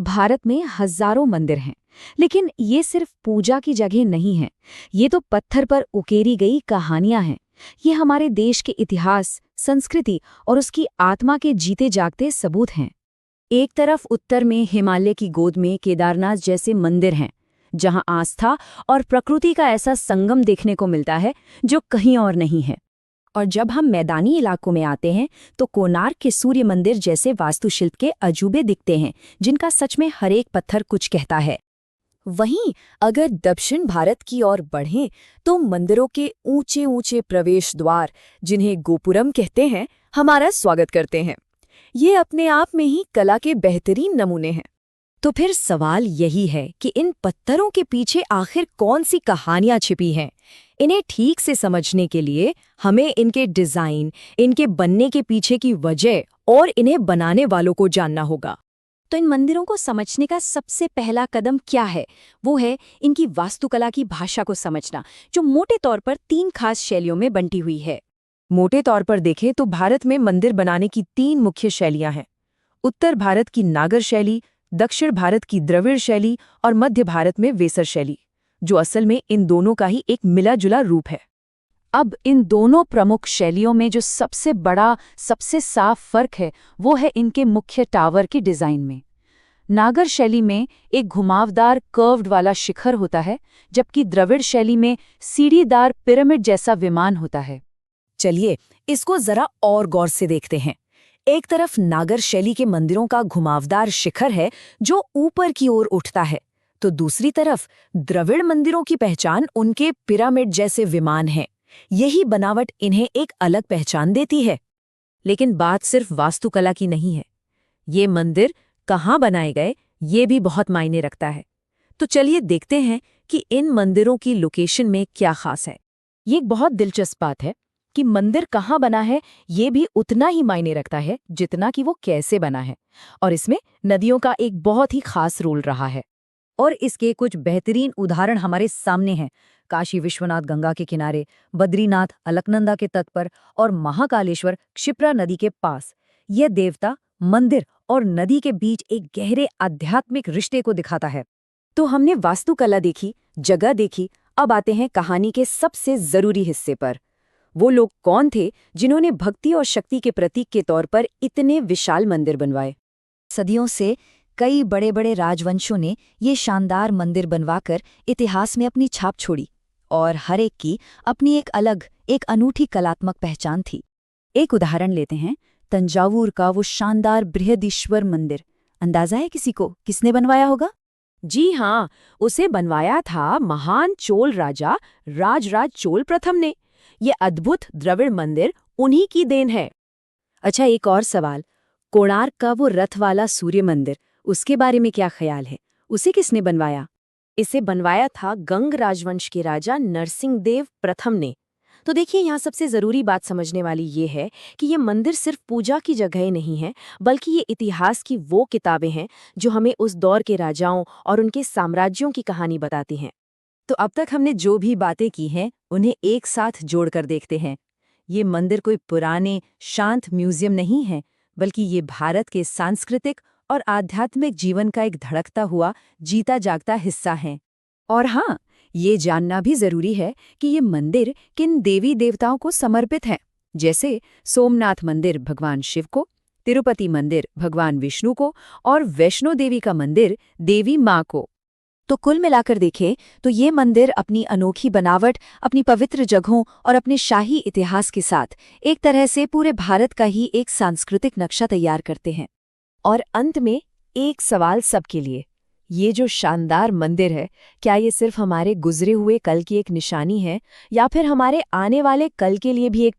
भारत में हजारों मंदिर हैं, लेकिन ये सिर्फ पूजा की जगह नहीं है। ये तो पत्थर पर उकेरी गई कहानियां हैं। ये हमारे देश के इतिहास, संस्कृति और उसकी आत्मा के जीते जागते सबूत हैं। एक तरफ उत्तर में हिमालय की गोद में केदारनाथ जैसे मंदिर हैं, जहां आस्था और प्रकृति का ऐसा संगम देखने को मिलता है जो कहीं और नहीं है। और जब हम मैदानी इलाकों में आते हैं तो कोणार्क के सूर्य मंदिर जैसे वास्तुशिल्प के अजूबे दिखते हैं, जिनका सच में हर एक पत्थर कुछ कहता है। वहीं अगर दक्षिण भारत की ओर बढ़ें तो मंदिरों के ऊंचे ऊंचे प्रवेश द्वार, जिन्हें गोपुरम कहते हैं, हमारा स्वागत करते हैं। ये अपने आप में ही कला के बेहतरीन नमूने हैं। तो फिर सवाल यही है कि इन पत्थरों के पीछे आखिर कौन सी कहानियां छिपी हैं? इन्हें ठीक से समझने के लिए हमें इनके डिजाइन, इनके बनने के पीछे की वजह और इन्हें बनाने वालों को जानना होगा। तो इन मंदिरों को समझने का सबसे पहला कदम क्या है? वो है इनकी वास्तुकला की भाषा को समझना, जो मोटे तौर पर 3 खास शैलियों में बंटी हुई है। मोटे तौर पर देखें तो भारत में मंदिर बनाने की 3 मुख्य शैलियां हैं। उत्तर भारत की नागर शैली, दक्षिण भारत की द्रविड़ शैली और मध्य भारत में वेसर शैली, जो असल में इन दोनों का ही एक मिला-जुला रूप है। अब इन दोनों प्रमुख शैलियों में जो सबसे बड़ा, सबसे साफ फर्क है, वो है इनके मुख्य टावर के डिजाइन में। नागर शैली में एक घुमावदार कर्व्ड वाला शिखर होता है, जबकि द्रविड़ शैली में सीढ़ीदार पिरामिड जैसा विमान होता है। चलिए इसको जरा और गौर से देखते हैं। एक तरफ नागर शैली के मंदिरों का घुमावदार शिखर है जो ऊपर की ओर उठता है, तो दूसरी तरफ द्रविड़ मंदिरों की पहचान उनके पिरामिड जैसे विमान हैं। यही बनावट इन्हें एक अलग पहचान देती है। लेकिन बात सिर्फ वास्तुकला की नहीं है। ये मंदिर कहाँ बनाए गए, ये भी बहुत मायने रखता है। तो चलिए देखते हैं कि इन मंदिरों की लोकेशन में क्या खास है। ये एक बहुत दिलचस्प बात है कि मंदिर कहाँ बना है ये भी उतना ही मायने रखता है जितना कि वो कैसे बना है। और इसमें नदियों का एक बहुत ही खास रोल रहा है। और इसके कुछ बेहतरीन उदाहरण हमारे सामने हैं। काशी विश्वनाथ गंगा के किनारे, बद्रीनाथ अलकनंदा के तट पर और महाकालेश्वर क्षिप्रा नदी के पास। यह देवता, मंदिर और नदी के बीच एक गहरे आध्यात्मिक रिश्ते को दिखाता है। तो हमने वास्तुकला देखी, जगह देखी, अब आते हैं कहानी के सबसे जरूरी हिस्से पर। वो लोग कौन थे जिन्होंने भक्ति और शक्ति के प्रतीक के तौर पर इतने विशाल मंदिर बनवाए? सदियों से कई बड़े बड़े राजवंशों ने ये शानदार मंदिर बनवाकर इतिहास में अपनी छाप छोड़ी, और हर एक की अपनी एक अलग, एक अनूठी कलात्मक पहचान थी। एक उदाहरण लेते हैं, तंजावुर का वो शानदार बृहदीश्वर मंदिर। अंदाजा है किसी को किसने बनवाया होगा? जी हाँ, उसे बनवाया था महान चोल राजा राजराज चोल प्रथम ने। ये अद्भुत द्रविड़ मंदिर उन्हीं की देन है। अच्छा, एक और सवाल, कोणार्क का वो रथ वाला सूर्य मंदिर, उसके बारे में क्या ख्याल है? उसे किसने बनवाया? इसे बनवाया था गंग राजवंश के राजा नरसिंहदेव प्रथम ने। तो देखिए, यहाँ सबसे जरूरी बात समझने वाली ये है कि ये मंदिर सिर्फ पूजा की जगह नहीं है, बल्कि ये इतिहास की वो किताबें हैं जो हमें उस दौर के राजाओं और उनके साम्राज्यों की कहानी बताती हैं। तो अब तक हमने जो भी बातें की हैं उन्हें एक साथ जोड़कर देखते हैं। ये मंदिर कोई पुराने शांत म्यूजियम नहीं है, बल्कि ये भारत के सांस्कृतिक और आध्यात्मिक जीवन का एक धड़कता हुआ, जीता जागता हिस्सा है। और हाँ, ये जानना भी जरूरी है कि ये मंदिर किन देवी देवताओं को समर्पित हैं। जैसे सोमनाथ मंदिर भगवान शिव को, तिरुपति मंदिर भगवान विष्णु को और वैष्णो देवी का मंदिर देवी माँ को। तो कुल मिलाकर देखें तो ये मंदिर अपनी अनोखी बनावट, अपनी पवित्र जगहों और अपने शाही इतिहास के साथ एक तरह से पूरे भारत का ही एक सांस्कृतिक नक्शा तैयार करते हैं। और अंत में एक सवाल सबके लिए, ये जो शानदार मंदिर है, क्या ये सिर्फ हमारे गुजरे हुए कल की एक निशानी है, या फिर हमारे आने वाले कल के लिए भी एक